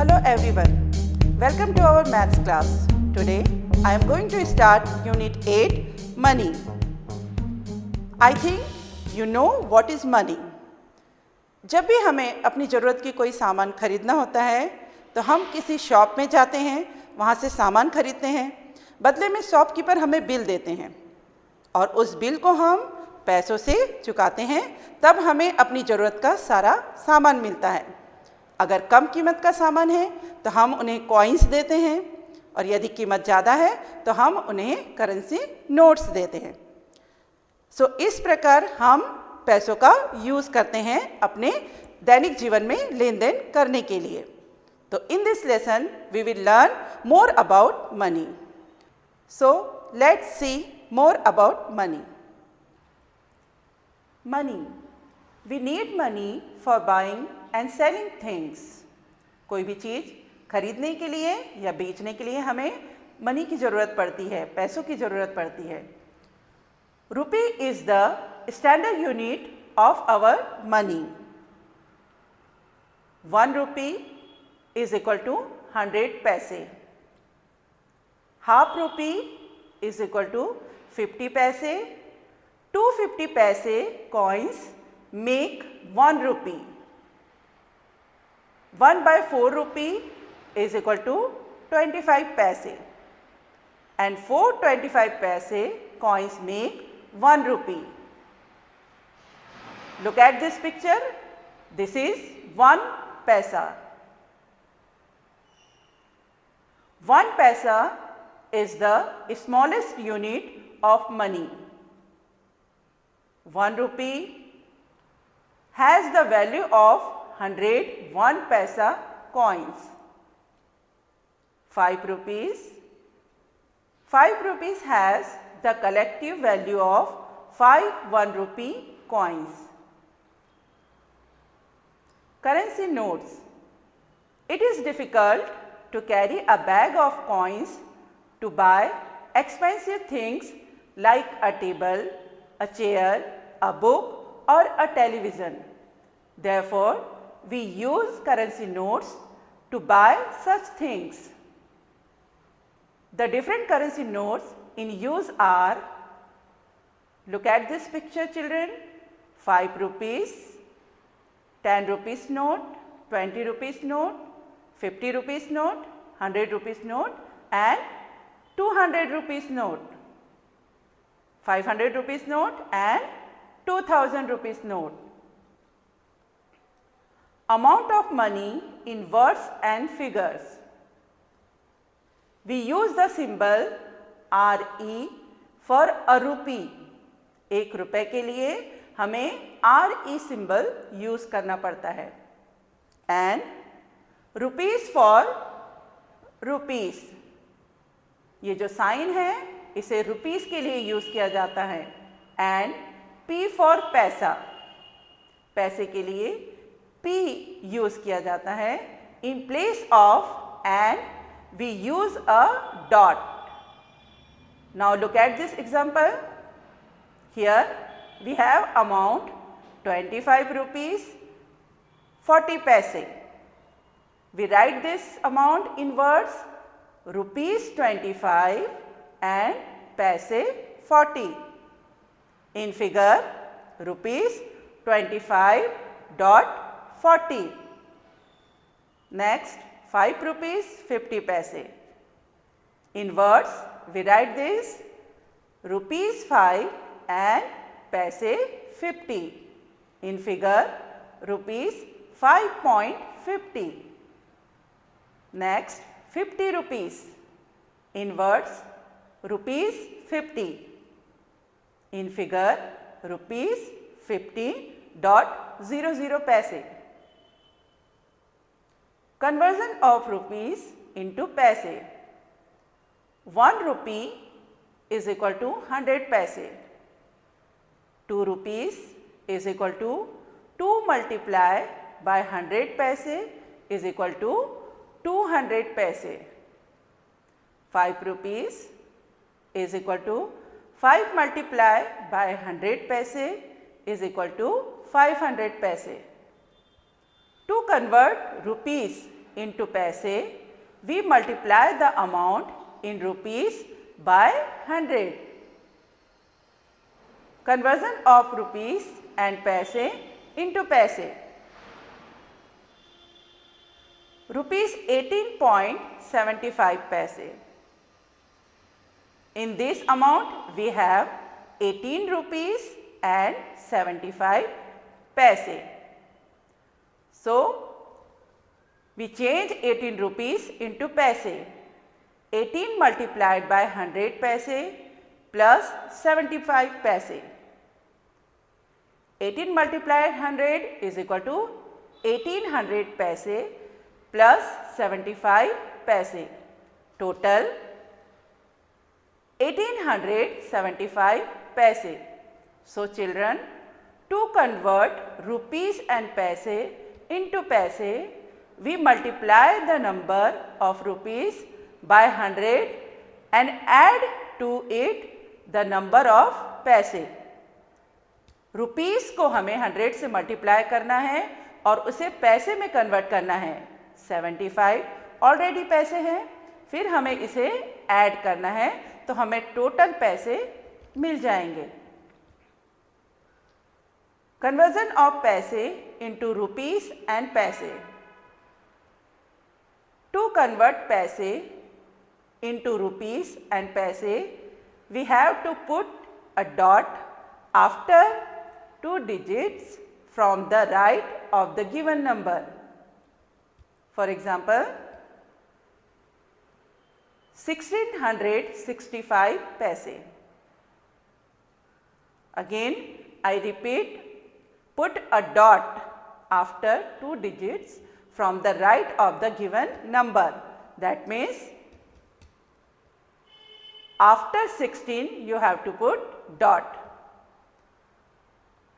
Hello everyone, welcome to our maths class. Today I am going to start Unit 8 Money. I think you know what is money. जब भी हमें अपनी ज़रूरत की कोई सामान खरीदना होता है तो हम किसी शॉप में जाते हैं, वहाँ से सामान खरीदते हैं, बदले में शॉपकीपर हमें बिल देते हैं और उस बिल को हम पैसों से चुकाते हैं, तब हमें अपनी ज़रूरत का सारा सामान मिलता है। अगर कम कीमत का सामान है तो हम उन्हें कॉइन्स देते हैं और यदि कीमत ज़्यादा है तो हम उन्हें करेंसी नोट्स देते हैं। इस प्रकार हम पैसों का यूज़ करते हैं अपने दैनिक जीवन में लेन देन करने के लिए। तो in this lesson we will learn more about money. So let's see more about money. Money, we need money for buying and selling things. कोई भी चीज़ खरीदने के लिए या बेचने के लिए हमें मनी की ज़रूरत पड़ती है, पैसों की ज़रूरत पड़ती है। Rupee is the standard unit of our money. 1 rupee is equal to 100 paise. Half rupee is equal to 50 पैसे। 250 पैसे coins make 1 rupee। 1/4 rupee is equal to 25 पैसे and 425 पैसे coins make 1 rupee। Look at this picture. This is 1 paisa. 1 paisa is the smallest unit of money. 1 rupee has the value of 100 1 paisa coins. 5 rupees. 5 rupees has the collective value of 5 1 rupee coins. Currency notes. It is difficult to carry a bag of coins to buy expensive things like a table, a chair, a book or a television. Therefore, we use currency notes to buy such things. The different currency notes in use are, look at this picture children, 5 rupees, 10 rupees note, 20 rupees note, 50 rupees note, 100 rupees note and 200 rupees note, 500 rupees note and 2000 rupees note. Amount of money in words and figures. We use the symbol RE for a rupee. 1 रुपए के लिए हमें RE symbol use करना पड़ता है। And rupees for rupees. ये जो sign है इसे रुपीस के लिए यूज़ किया जाता है। And P for पैसा, पैसे के लिए P यूज़ किया जाता है। In place of and we use a dot. Now look at this example. Here we have amount 25 rupees 40 paise. We write this amount in words rupees 25 and paise 40. In figure rupees 25 dot 40. Next 5 rupees 50 paise. In words we write this rupees 5 and paise 50. In figure rupees 5.50. Next 50 rupees. In words rupees 50. In figure rupees 50.00 paise. Conversion of rupees into paise. 1 rupee is equal to 100 paise. 2 rupees is equal to 2 multiplied by 100 paise is equal to 200 paise. 5 rupees is equal to 5 multiplied by 100 paise is equal to 500 paise. To convert rupees into paise, we multiply the amount in rupees by 100. Conversion of rupees and paise into paise. Rupees 18.75 paise. In this amount we have 18 rupees and 75 paise. So, we change 18 rupees into paise. 18 multiplied by 100 paise plus 75 paise. 18 multiplied 100 is equal to 1800 paise plus 75 paise. Total 1875 paise. So, children, to convert rupees and paise into paise, we multiply the number of rupees by 100 and add to it the number of paise. Rupees को हमें 100 से multiply करना है और उसे पैसे में convert करना है। 75 ऑलरेडी पैसे हैं, फिर हमें इसे ऐड करना है तो हमें टोटल पैसे मिल जाएंगे। Conversion of paise into rupees and paise. To convert paise into rupees and paise, we have to put a dot after 2 digits from the right of the given number. For example, 1665 paise. Again, I repeat, put a dot after 2 digits from the right of the given number. That means, after 16 you have to put dot.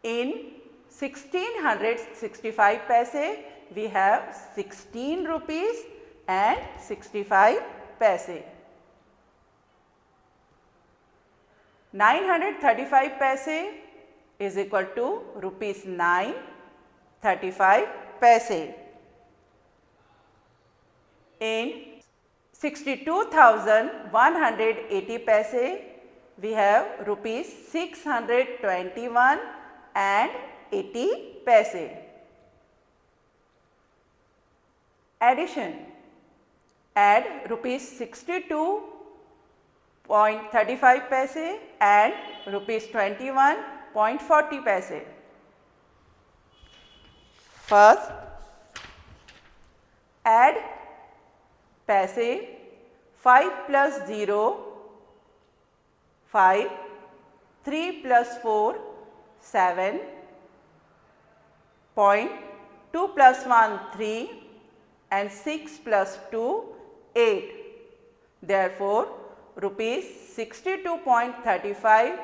In 1665 paise, we have 16 rupees and 65 paise. 935 paise is equal to rupees 935 paise. In 62,180 paise, we have rupees 621 and 80 paise. Addition. Add rupees 62.35 paise and rupees 21.40 paise. First, add paise 5 plus 0, 5, 3 plus 4, 7, 2 plus 1, 3 and 6 plus 2, 8. Therefore, rupees 62.35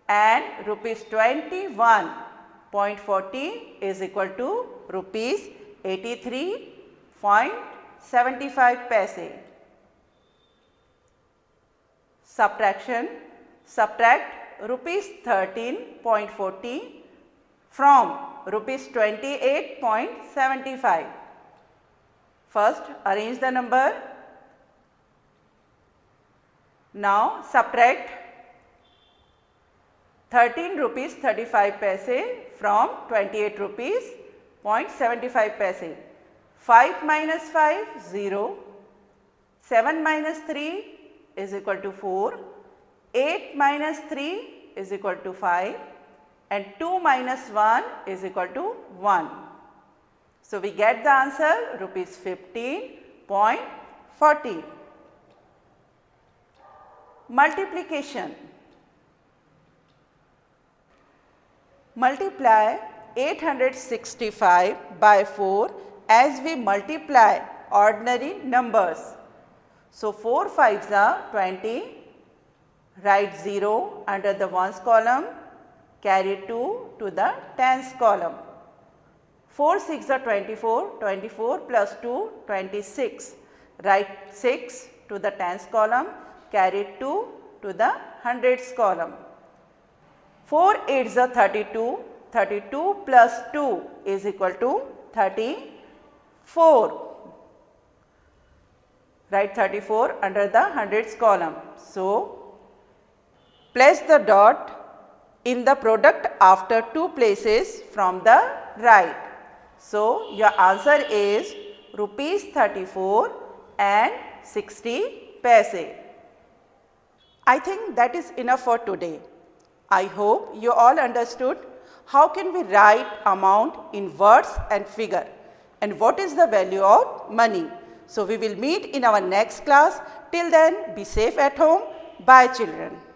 and rupees 21.40 is equal to rupees 83.75 paise. Subtraction. Subtract rupees 13.40 from rupees 28.75. First, arrange the number. Now, subtract 13 rupees 35 paise from 28 rupees 0.75 paise. 5 minus 5, 0. 7 minus 3 is equal to 4. 8 minus 3 is equal to 5 and 2 minus 1 is equal to 1. So, we get the answer rupees 15.40. Multiplication. Multiply 865 by 4 as we multiply ordinary numbers. So, 4 5s are 20. Write 0 under the ones column, carry 2 to the tens column. 4 6 are 24, 24 plus 2, 26. Write 6 to the tens column, carry 2 to the hundreds column. 4 8s are 32, 32 plus 2 is equal to 34. Write 34 under the hundreds column. So, place the dot in the product after 2 places from the right. So, your answer is rupees 34 and 60 paise. I think that is enough for today. I hope you all understood how can we write amount in words and figure and what is the value of money. So, we will meet in our next class. Till then, be safe at home. Bye children.